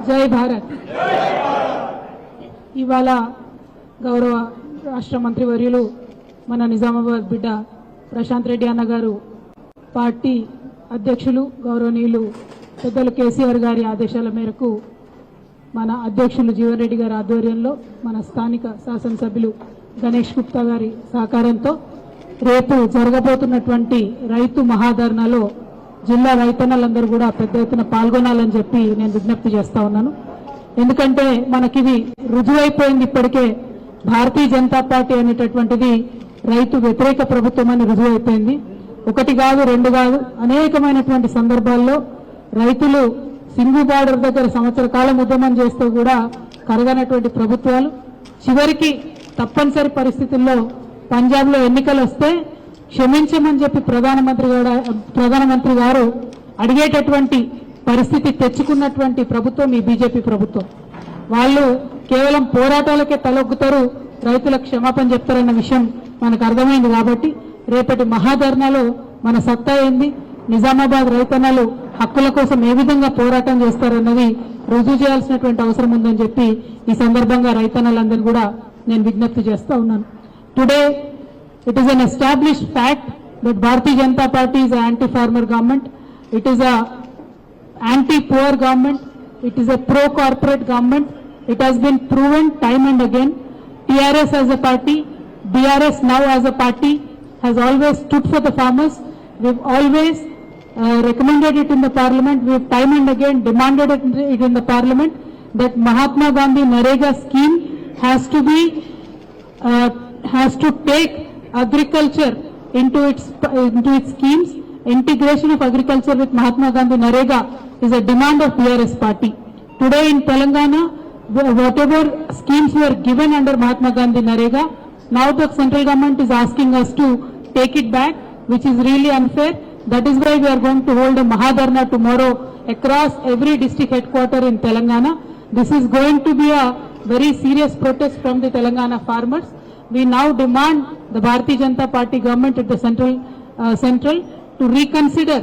జై భారత్. ఇవాళ గౌరవ రాష్ట్ర మంత్రివర్యులు మన నిజామాబాద్ బిడ్డ ప్రశాంత్ రెడ్డి అన్న గారు పార్టీ అధ్యక్షులు గౌరవనీయులు పెద్దలు కేసీఆర్ గారి ఆదేశాల మేరకు మన అధ్యక్షులు జీవన్ రెడ్డి గారి ఆధ్వర్యంలో మన స్థానిక శాసనసభ్యులు గణేష్ గుప్తా గారి సహకారంతో రేపు జరగబోతున్నటువంటి రైతు మహాధర్నాలో జిల్లా రైతన్నలందరూ కూడా పెద్ద ఎత్తున పాల్గొనాలని చెప్పి నేను విజ్ఞప్తి చేస్తా ఉన్నాను. ఎందుకంటే మనకిది రుజువైపోయింది. ఇప్పటికే భారతీయ జనతా పార్టీ అనేటటువంటిది రైతు వ్యతిరేక ప్రభుత్వం అని రుజువైపోయింది. ఒకటి కాదు, రెండు కాదు, అనేకమైనటువంటి సందర్భాల్లో రైతులు సింగు బార్డర్ దగ్గర సంవత్సర కాలం ఉద్యమం చేస్తూ కూడా కరగనటువంటి ప్రభుత్వాలు చివరికి తప్పనిసరి పరిస్థితుల్లో పంజాబ్లో ఎన్నికలు వస్తే క్షమించమని చెప్పి ప్రధానమంత్రి గారు అడిగేటటువంటి పరిస్థితి తెచ్చుకున్నటువంటి ప్రభుత్వం ఈ బీజేపీ ప్రభుత్వం. వాళ్ళు కేవలం పోరాటాలకే తలొగ్గుతారు, రైతులకు క్షమాపణ చెప్తారన్న విషయం మనకు అర్థమైంది. కాబట్టి రేపటి మహాధర్నాలో మన సత్తా ఏంది, నిజామాబాద్ రైతన్నలు హక్కుల కోసం ఏ విధంగా పోరాటం చేస్తారన్నది రుజువు చేయాల్సినటువంటి అవసరం ఉందని చెప్పి ఈ సందర్భంగా రైతన్నలందరూ కూడా నేను విజ్ఞప్తి చేస్తా ఉన్నాను. Today it is an established fact that Bharatiya Janata Party is an anti-farmer government. It is a anti-poor government. It is a pro-corporate government. It has been proven time and again. TRS as a party, BRS now as a party has always stood for the farmers. We've always recommended it in the parliament. We've time and again demanded it in the parliament that Mahatma Gandhi Narega scheme has to take agriculture into its schemes. Integration of agriculture with Mahatma Gandhi Narega is a demand of BRS party. Today in Telangana, whatever schemes were given under Mahatma Gandhi Narega, now the central government is asking us to take it back, which is really unfair. That is why we are going to hold a Mahadharna tomorrow across every district headquarter in Telangana. This is going to be a very serious protest from the Telangana farmers. We now demand the Bharatiya Janata Party government at the central to reconsider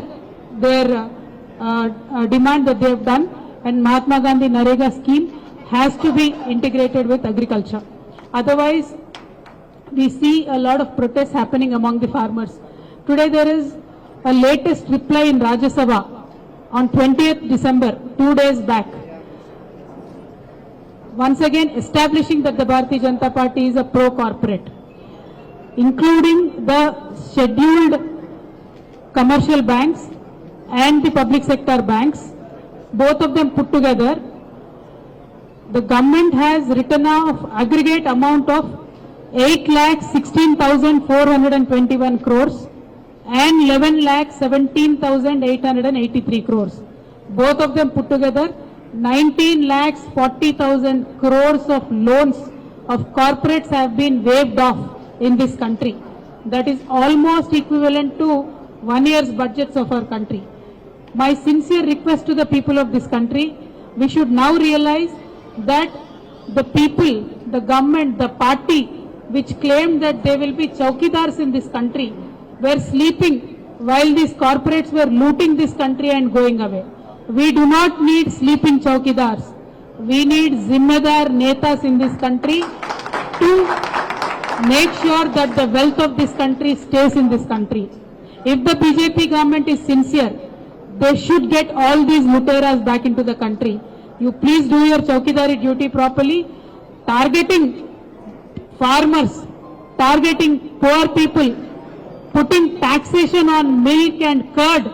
their demand that they have done, and Mahatma Gandhi Narega scheme has to be integrated with agriculture. Otherwise, we see a lot of protests happening among the farmers. Today there is a latest reply in Rajya Sabha on 20th December, 2 days back, once again establishing that the Bharatiya Janata Party is a pro-corporate, including the scheduled commercial banks and the public sector banks, both of them put together. The government has written off aggregate amount of 8,16,421 crores and 11,17,883 crores. Both of them put together 19,40,000 crores of loans of corporates have been waived off in this country. That is almost equivalent to 1 year's budgets of our country. My sincere request to the people of this country, we should now realize that the people, the government, the party which claimed that they will be chowkidars in this country were sleeping while these corporates were looting this country and going away. We do not need sleeping chowkidars. We need zimmedar netas in this country to make sure that the wealth of this country stays in this country. If the BJP government is sincere, they should get all these luteras back into the country. You please do your chowkidari duty properly. Targeting farmers, targeting poor people, putting taxation on milk and curd,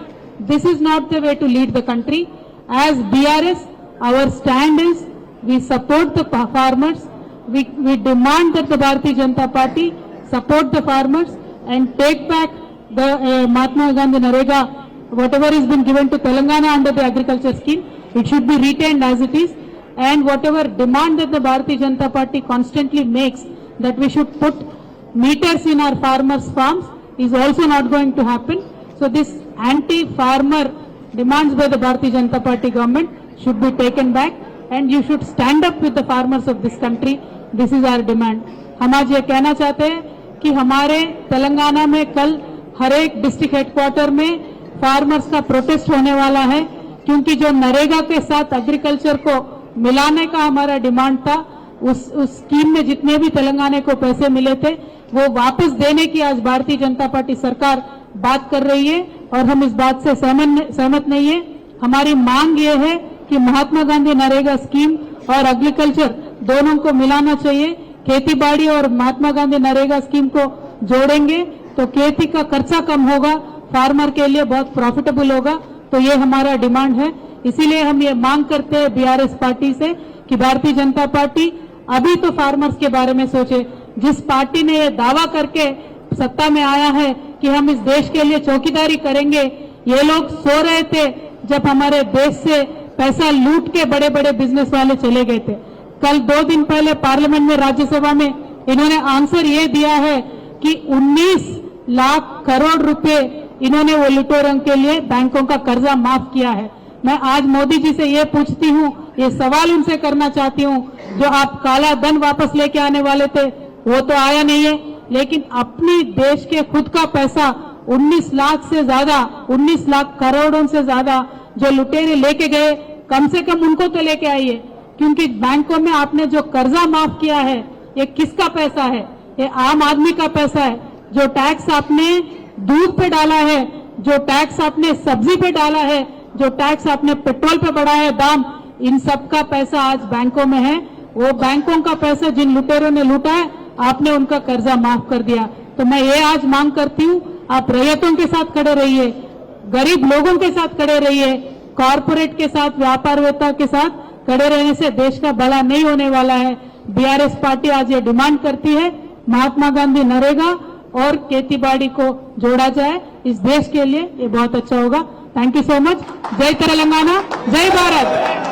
this is not the way to lead the country. As BRS, our stand is we support the farmers. We demand that the Bharatiya Janata Party support the farmers and take back the Mahatma Gandhi Narega, whatever has been given to Telangana under the agriculture scheme, it should be retained as it is. And whatever demand that the Bharatiya Janata Party constantly makes, that we should put meters in our farmers' farms, is also not going to happen. So this anti-farmer demands by the Bharatiya Janata Party government should be taken back, and you should stand up with the farmers of this country. This is our demand. हम आज ये कहना चाहते हैं कि हमारे तेलंगाना में कल हर एक डिस्ट्रिक्ट हेडक्वार्टर में फार्मर्स का प्रोटेस्ट होने वाला है, क्योंकि जो नरेगा के साथ एग्रीकल्चर को मिलाने का हमारा डिमांड था। उस स्कीम में जितने भी तेलंगाना को पैसे मिले थे वो वापस देने की आज भारतीय जनता पार्टी सरकार बात कर रही है और हम इस बात से सहमत नहीं है। हमारी मांग ये है कि महात्मा गांधी नरेगा स्कीम और एग्रीकल्चर दोनों को मिलाना चाहिए। खेतीबाड़ी और महात्मा गांधी नरेगा स्कीम को जोड़ेंगे तो खेती का खर्चा कम होगा, फार्मर के लिए बहुत प्रॉफिटेबल होगा। तो ये हमारा डिमांड है। इसीलिए हम ये मांग करते हैं बीआरएस पार्टी से कि भारतीय जनता पार्टी अभी तो फार्मर्स के बारे में सोचे। जिस पार्टी ने ये दावा करके सत्ता में आया है कि हम इस देश के लिए चौकीदारी करेंगे, ये लोग सो रहे थे जब हमारे देश से पैसा लूट के बड़े बड़े बिजनेस वाले चले गए थे। कल 2 दिन पहले पार्लियामेंट में, राज्यसभा में इन्होंने आंसर ये दिया है कि 19 लाख करोड़ रुपए इन्होंने वो लुटेरों के लिए बैंकों का कर्जा माफ किया है। मैं आज मोदी जी से ये पूछती हूँ, ये सवाल उनसे करना चाहती हूँ, जो आप काला धन वापस लेके आने वाले थे वो तो आया नहीं है, लेकिन अपनी देश के खुद का पैसा 19 लाख से ज्यादा, 19 लाख करोड़ों से ज्यादा जो लुटेरे लेके गए, कम से कम उनको तो लेके आइए। क्योंकि बैंकों में आपने जो कर्जा माफ किया है ये किसका पैसा है? ये आम आदमी का पैसा है। जो टैक्स आपने दूध पे डाला है, जो टैक्स आपने सब्जी पे डाला है, जो टैक्स आपने पेट्रोल पे बढ़ाया है दाम, इन सब का पैसा आज बैंकों में है। वो बैंकों का पैसा जिन लुटेरों ने लूटा है, आपने उनका कर्जा माफ कर दिया। तो मैं ये आज मांग करती हूँ, आप रैयतों के साथ खड़े रहिए, गरीब लोगों के साथ खड़े रहिए, कॉरपोरेट के साथ, व्यापारवेत्ता के साथ खड़े रहने से देश का भला नहीं होने वाला है। बीआरएस पार्टी आज ये डिमांड करती है महात्मा गांधी नरेगा और खेतीबाड़ी को जोड़ा जाए। इस देश के लिए ये बहुत अच्छा होगा। Thank you so much. जय तेलंगाना, जय भारत।